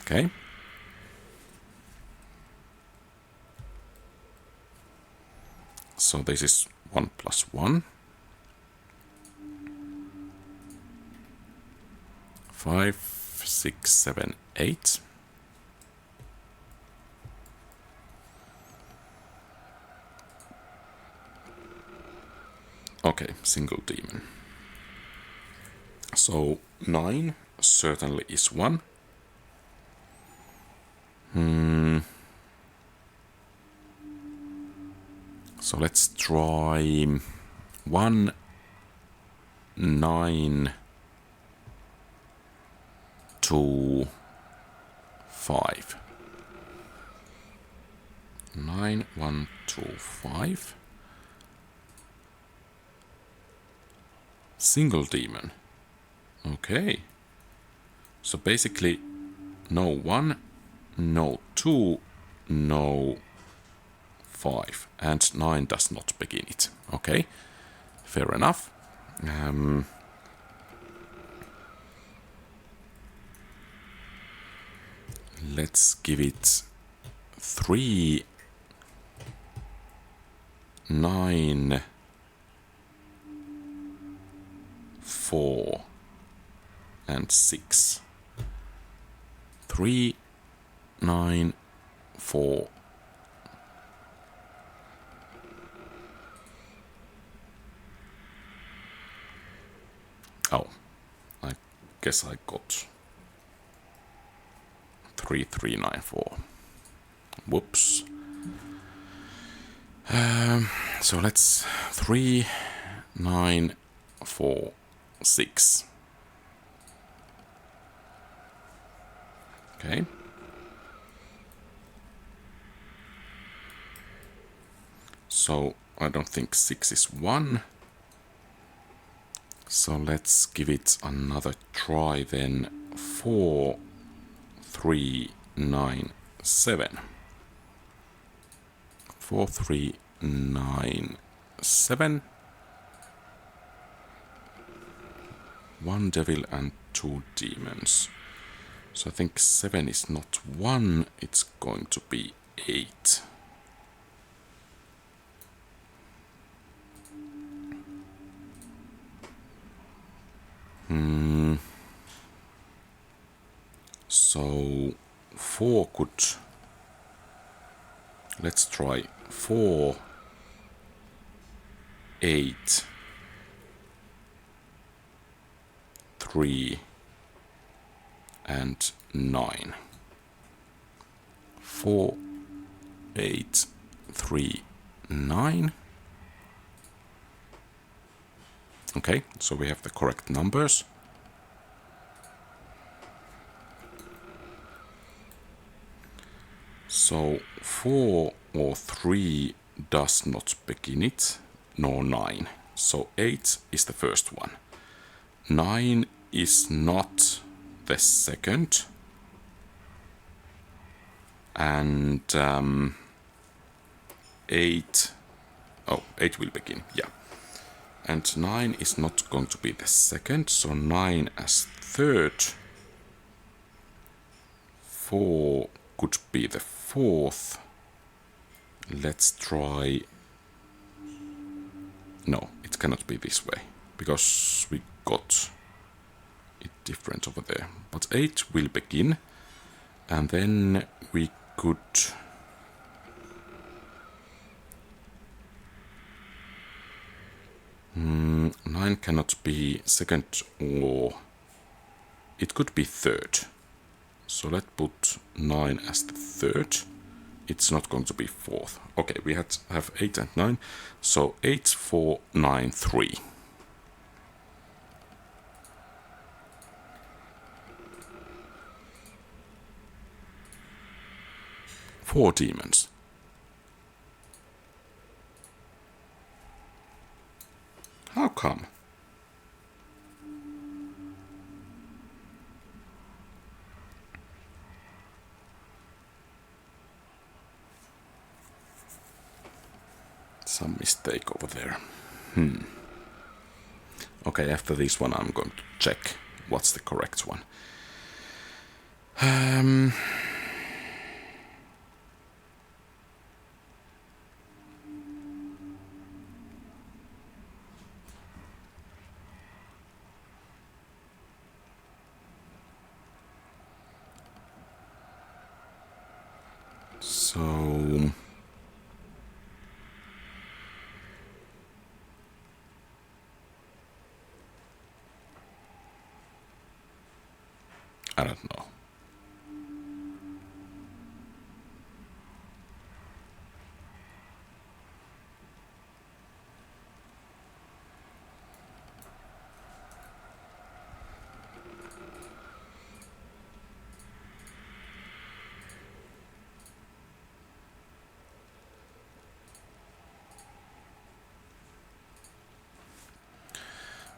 Okay. So this is 1 plus 1. 5, 6, 7, 8. Okay, single demon. So 9 certainly is 1. So let's try 1, 9, 2, 5. 9, 1, 2, 5. Single demon. Okay. So basically, no 1, no 2, no 5, and 9 does not begin it. Okay, fair enough. Let's give it 3, 9, 4, and 6. 3, 9, 4. Oh, I guess I got 3, 3, 9, 4. Whoops. So let's 3, 9, 4, 6. Okay. So I don't think 6 is 1. So let's give it another try then. 4, 3, 9, 7. 4, 3, 9, 7. 1 devil and 2 demons. So I think 7 is not 1, it's going to be 8. So 4 could... Let's try 4, 8, 3, and 9. 4, 8, 3, 9. Okay, so we have the correct numbers. So 4 or 3 does not begin it, nor 9. So 8 is the first one. 9 is not the second. And 8... Oh, 8 will begin, yeah. And 9 is not going to be the second, so 9 as third. 4 could be the fourth. Let's try... No, it cannot be this way, because we got it different over there. But 8 will begin, and then we could... 9 cannot be second, or it could be third. So let's put 9 as the third. It's not going to be fourth. Okay, we have 8 and 9. So 8, 4, 9, 3. 4 demons. How come? Some mistake over there. Okay, after this one I'm going to check what's the correct one. So... I don't know.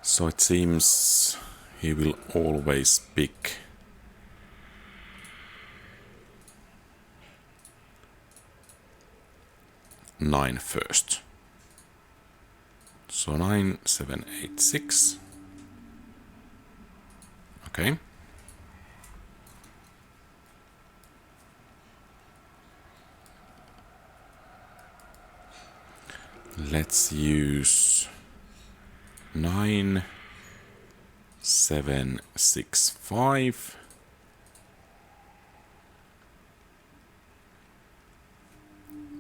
So it seems he will always pick nine first. So 9, 7, 8, 6. Okay. let's use 9, 7, 6, 5.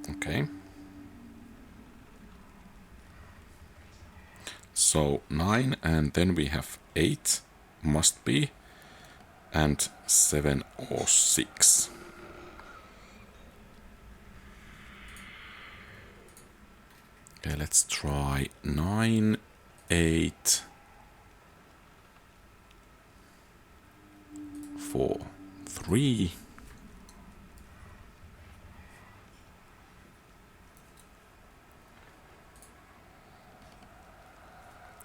Okay. So 9, and then we have 8, must be, and 7 or 6. Okay, let's try 9, 8, 4, 3.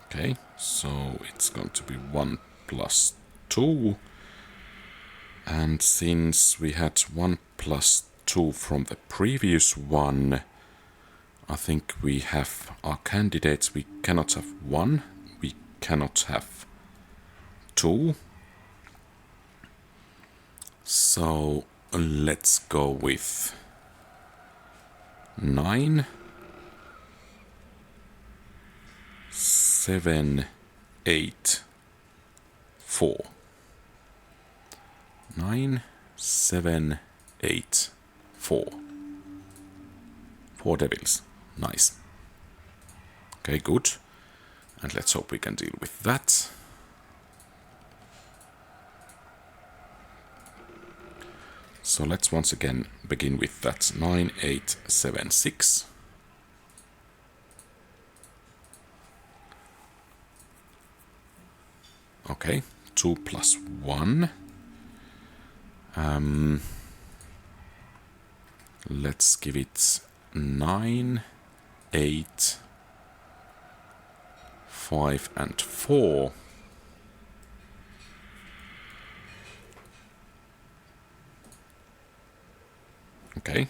Okay, so it's going to be 1 plus 2. And since we had 1 plus 2 from the previous one, I think we have our candidates. We cannot have 1. We cannot have 2. So let's go with 9, 7, 8, 4. 9, 7, 8, 4. 4 devils. Nice. Okay, good. And let's hope we can deal with that. So let's once again begin with that 9, 8, 7, 6. Okay, 2 plus 1. Let's give it 9, 8, 5, and 4. Okay.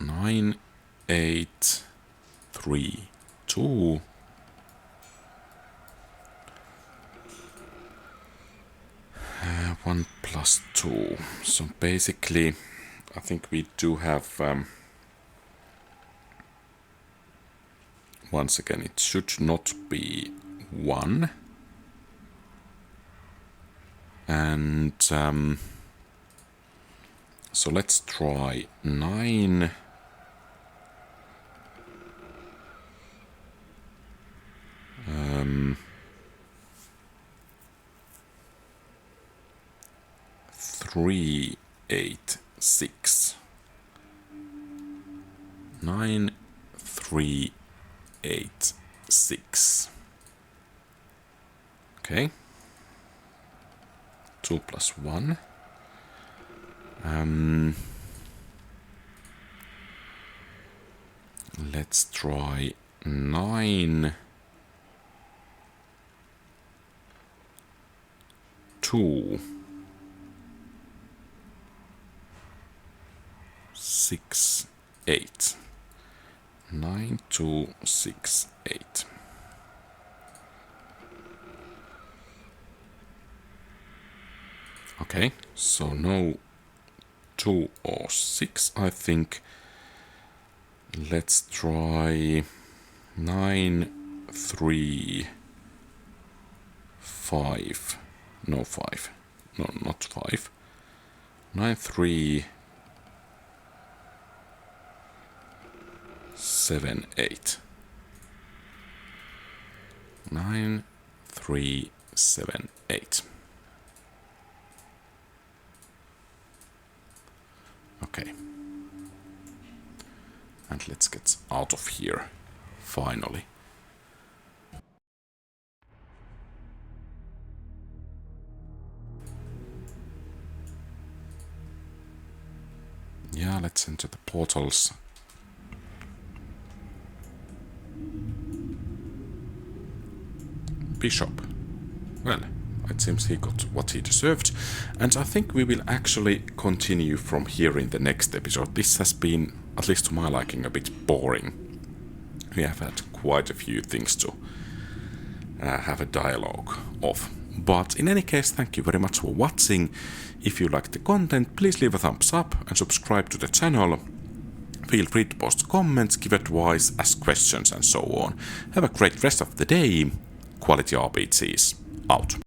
Nine, 8, 3, 2. One plus 2. So basically, I think we do have. Once again, it should not be 1. And so let's try 9. Three, 8, 6. 9, 3, 8, 6. Okay. 2 plus 1. Let's try 9, 2, 6, 8. 9, 2, 6, 8. Okay, so no 2 or 6, I think. Let's try 9, 3, 5. No, 5. No, not 5. 9, 3, 7, 8. 9, 3, 7, 8. Okay. And let's get out of here, finally. Yeah, let's enter the portals. Bishop. Well, it seems he got what he deserved, and I think we will actually continue from here in the next episode. This has been, at least to my liking, a bit boring. We have had quite a few things to have a dialogue of, But in any case, thank you very much for watching. If you like the content, please leave a thumbs up and subscribe to the channel. Feel free to post comments, give advice, ask questions and so on. Have a great rest of the day. QualityRPGs out.